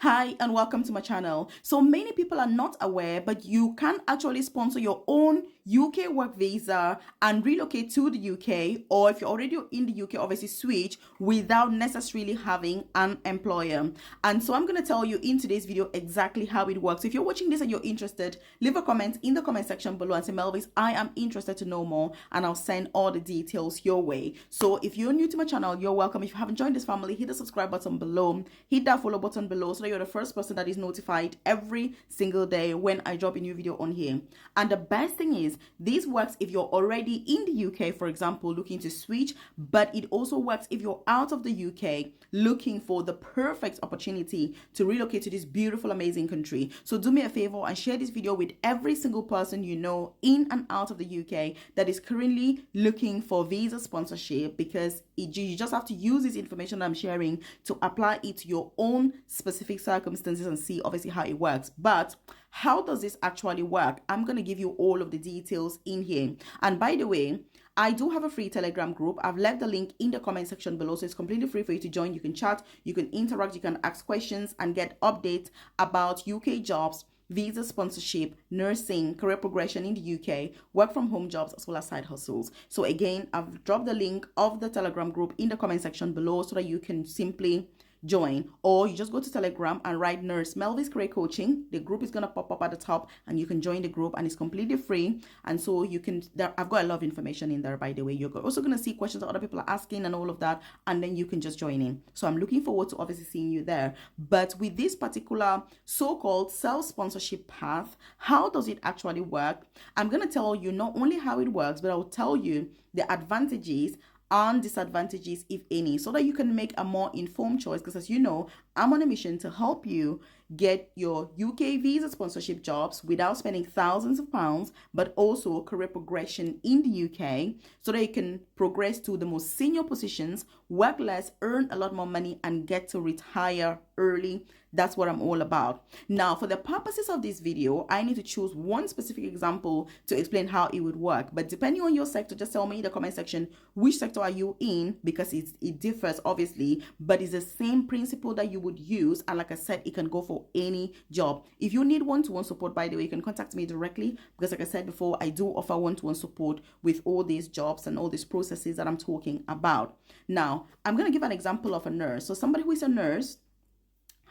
Hi and welcome to my channel. So many people are not aware, but you can actually sponsor your own UK work visa and relocate to the UK, or if you're already in the UK, obviously switch without necessarily having an employer. And so I'm going to tell you in today's video exactly how it works. If you're watching this and you're interested, leave a comment in the comment section below and say, Melvis, I am interested to know more, and I'll send all the details your way. So if you're new to my channel, you're welcome. If you haven't joined this family, hit the subscribe button below, hit that follow button below so that you're the first person that is notified every single day when I drop a new video on here. And the best thing is, this works if you're already in the UK, for example, looking to switch, but it also works if you're out of the UK looking for the perfect opportunity to relocate to this beautiful, amazing country. So do me a favor and share this video with every single person you know in and out of the UK that is currently looking for visa sponsorship, because you just have to use this information that I'm sharing to apply it to your own specific circumstances and see obviously how it works. But how does this actually work? I'm going to give you all of the details in here. And by the way, I do have a free Telegram group. I've left the link in the comment section below, so it's completely free for you to join. You can chat, you can interact, you can ask questions and get updates about UK jobs, visa sponsorship, nursing, career progression in the UK, work from home jobs, as well as side hustles. So again, I've dropped the link of the Telegram group in the comment section below so that you can simply join, or you just go to Telegram and write Nurse Melvis Career Coaching. The group is going to pop up at the top and you can join the group, and it's completely free. And so you can, I've got a lot of information in there, by the way. You're also going to see questions that other people are asking and all of that, and then you can just join in. So I'm looking forward to obviously seeing you there. But with this particular so-called self-sponsorship path, how does it actually work? I'm going to tell you not only how it works, but I'll tell you the advantages and disadvantages, if any, so that you can make a more informed choice. Because as you know, I'm on a mission to help you get your UK visa sponsorship jobs without spending thousands of pounds, but also career progression in the UK so that you can progress to the most senior positions, work less, earn a lot more money, and get to retire early. That's what I'm all about. Now, for the purposes of this video, I need to choose one specific example to explain how it would work. But depending on your sector, just tell me in the comment section which sector are you in, because it differs obviously, but it's the same principle that you would use. And like I said, it can go for any job. If you need one-to-one support, by the way, you can contact me directly, because like I said before, I do offer one-to-one support with all these jobs and all these processes that I'm talking about. Now, I'm going to give an example of a nurse. So somebody who is a nurse,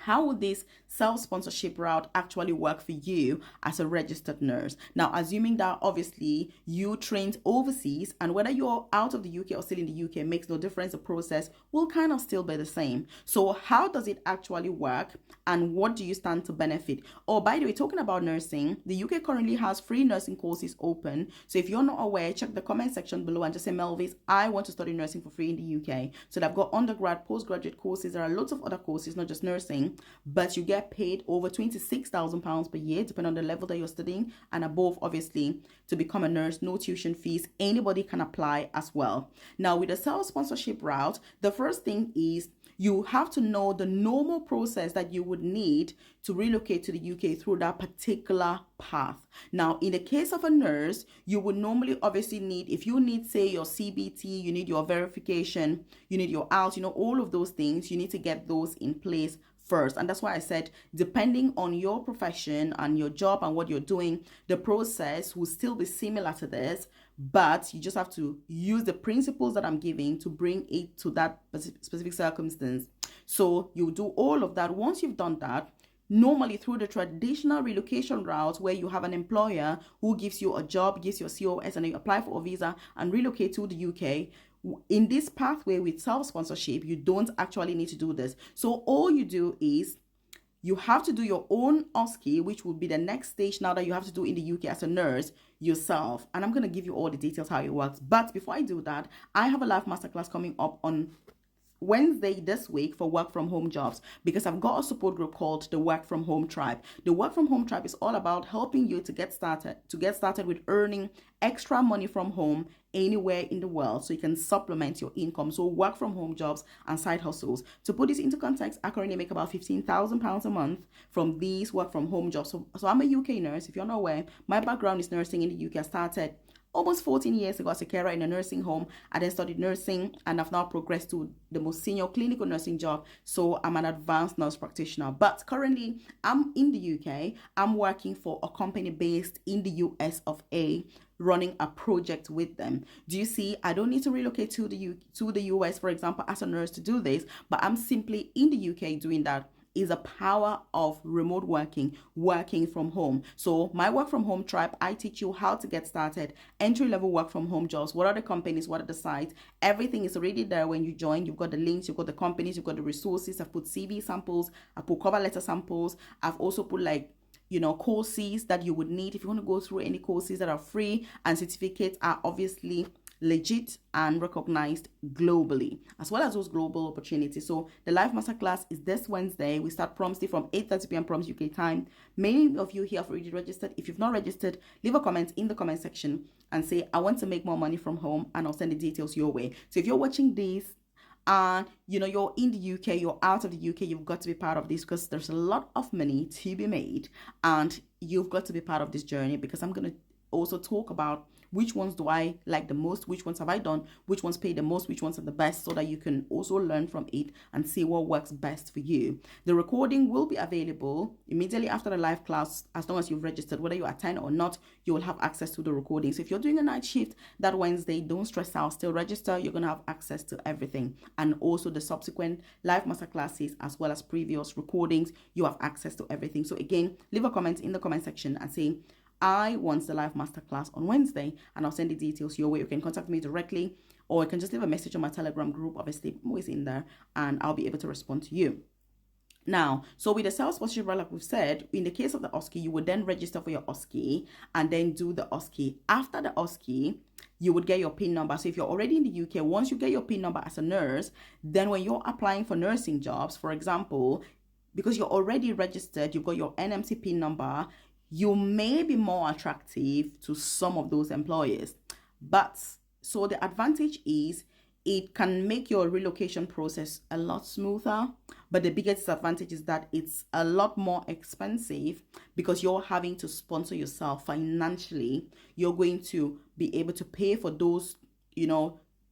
how would this self-sponsorship route actually work for you as a registered nurse? Now, assuming that obviously you trained overseas, and whether you're out of the UK or still in the UK makes no difference, the process will kind of still be the same. So how does it actually work, and what do you stand to benefit? Oh, by the way, talking about nursing, the UK currently has free nursing courses open. So if you're not aware, check the comment section below and just say, Melvis, I want to study nursing for free in the UK. So they've got undergrad, postgraduate courses. There are lots of other courses, not just nursing, but you get paid over £26,000 per year, depending on the level that you're studying, and above, obviously, to become a nurse, no tuition fees. Anybody can apply as well. Now, with the self-sponsorship route, the first thing is you have to know the normal process that you would need to relocate to the UK through that particular path. Now, in the case of a nurse, you would normally obviously need, if you need, say, your CBT, you need your verification, you need your IELTS, all of those things, you need to get those in place first. And that's why I said, depending on your profession and your job and what you're doing, the process will still be similar to this, but you just have to use the principles that I'm giving to bring it to that specific circumstance. So you do all of that. Once you've done that, normally through the traditional relocation route, where you have an employer who gives you a job, gives you a COS, and then you apply for a visa and relocate to the UK, in this pathway with self-sponsorship, you don't actually need to do this. So all you do is you have to do your own OSCE, which would be the next stage now that you have to do in the UK as a nurse yourself. And I'm going to give you all the details how it works. But before I do that, I have a live masterclass coming up on Wednesday this week for work from home jobs, because I've got a support group called the Work from Home Tribe. The Work from Home Tribe is all about helping you to get started with earning extra money from home anywhere in the world, so you can supplement your income. So work from home jobs and side hustles. To put this into context, I currently make about £15,000 a month from these work from home jobs. So I'm a UK nurse. If you're not aware, my background is nursing in the UK. I started almost 14 years ago as a carer in a nursing home. I then studied nursing and I've now progressed to the most senior clinical nursing job. So I'm an advanced nurse practitioner. But currently, I'm in the UK. I'm working for a company based in the US of A, running a project with them. Do you see? I don't need to relocate to the US, for example, as a nurse to do this, but I'm simply in the UK doing that. Is a power of remote working from home. So my work from home tribe, I teach you how to get started, entry level work from home jobs. What are the companies? What are the sites? Everything is already there when you join. You've got the links, you've got the companies, you've got the resources. I've put CV samples, I put cover letter samples. I've also put courses that you would need if you want to go through any courses that are free, and certificates are obviously legit and recognized globally, as well as those global opportunities. So the live masterclass is this Wednesday. We start promptly from 8:30 p.m. prompt UK time. Many of you here have already registered. If you've not registered, leave a comment in the comment section and say, I want to make more money from home, and I'll send the details your way. So if you're watching this and you're in the UK, you're out of the UK, you've got to be part of this, because there's a lot of money to be made and you've got to be part of this journey, because I'm going to also talk about which ones do I like the most, which ones have I done, which ones pay the most, which ones are the best, so that you can also learn from it and see what works best for you. The recording will be available immediately after the live class. As long as you've registered, whether you attend or not, you will have access to the recording. So if you're doing a night shift that Wednesday, don't stress out, still register. You're going to have access to everything, and also the subsequent live masterclasses as well as previous recordings. You have access to everything. So again, leave a comment in the comment section and say, I want the live masterclass on Wednesday, and I'll send the details your way. You can contact me directly, or you can just leave a message on my Telegram group. Obviously, I'm always in there, and I'll be able to respond to you. Now, so with the sales sponsorship, like we've said, in the case of the OSCE, you would then register for your OSCE and then do the OSCE. After the OSCE, you would get your PIN number. So if you're already in the UK, once you get your PIN number as a nurse, then when you're applying for nursing jobs, for example, because you're already registered, you've got your NMC PIN number, you may be more attractive to some of those employers. But so the advantage is it can make your relocation process a lot smoother. But the biggest disadvantage is that it's a lot more expensive, because you're having to sponsor yourself financially. You're going to be able to pay for those,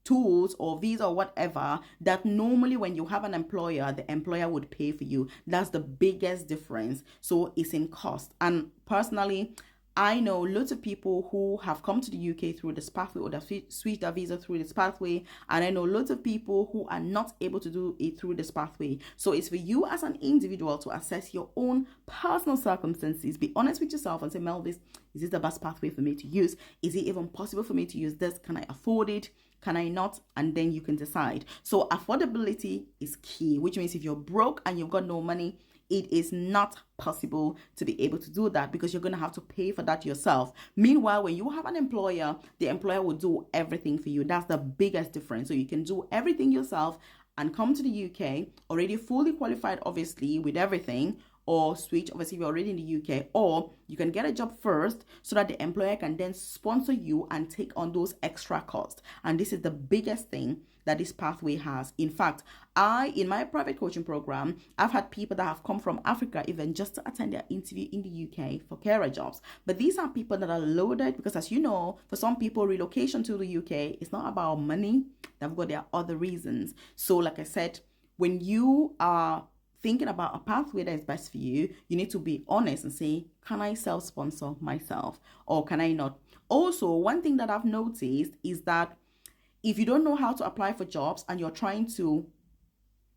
tools or visa or whatever that normally when you have an employer, the employer would pay for you. That's the biggest difference. So it's in cost. And personally, I know lots of people who have come to the UK through this pathway, or they've switched their visa through this pathway. And I know lots of people who are not able to do it through this pathway. So it's for you as an individual to assess your own personal circumstances. Be honest with yourself and say, Melvis, is this the best pathway for me to use? Is it even possible for me to use this? Can I afford it? Can I not? And then you can decide. So affordability is key, which means if you're broke and you've got no money, it is not possible to be able to do that, because you're going to have to pay for that yourself. Meanwhile, when you have an employer, the employer will do everything for you. That's the biggest difference. So you can do everything yourself and come to the UK already fully qualified, obviously, with everything, or switch, obviously, if you're already in the UK, or you can get a job first so that the employer can then sponsor you and take on those extra costs. And this is the biggest thing that this pathway has. In fact, in my private coaching program, I've had people that have come from Africa even just to attend their interview in the UK for carer jobs. But these are people that are loaded, because as you know, for some people, relocation to the UK is not about money. They've got their other reasons. So like I said, when you are thinking about a pathway that is best for you, you need to be honest and say, can I self-sponsor myself or can I not? Also, one thing that I've noticed is that if you don't know how to apply for jobs and you're trying to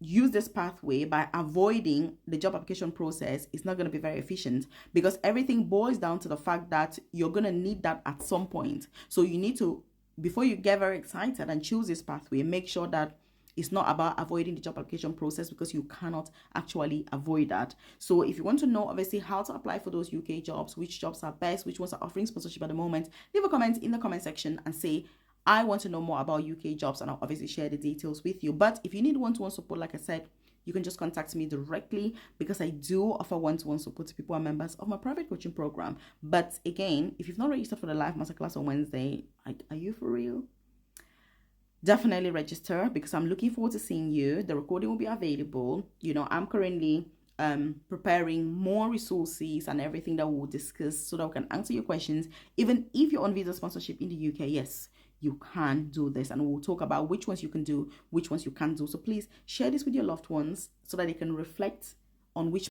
use this pathway by avoiding the job application process, it's not going to be very efficient, because everything boils down to the fact that you're going to need that at some point. So you need to, before you get very excited and choose this pathway, make sure that it's not about avoiding the job application process, because you cannot actually avoid that. So if you want to know, obviously, how to apply for those UK jobs, which jobs are best, which ones are offering sponsorship at the moment, leave a comment in the comment section and say, I want to know more about UK jobs, and I'll obviously share the details with you. But if you need one-to-one support, like I said, you can just contact me directly, because I do offer one-to-one support to people who are members of my private coaching program. But again, if you've not registered for the live masterclass on Wednesday, are you for real? Definitely register, because I'm looking forward to seeing you. The recording will be available. I'm currently preparing more resources and everything that we'll discuss so that we can answer your questions. Even if you're on visa sponsorship in the UK, yes, you can do this, and we'll talk about which ones you can do, which ones you can't do. So please share this with your loved ones so that they can reflect on which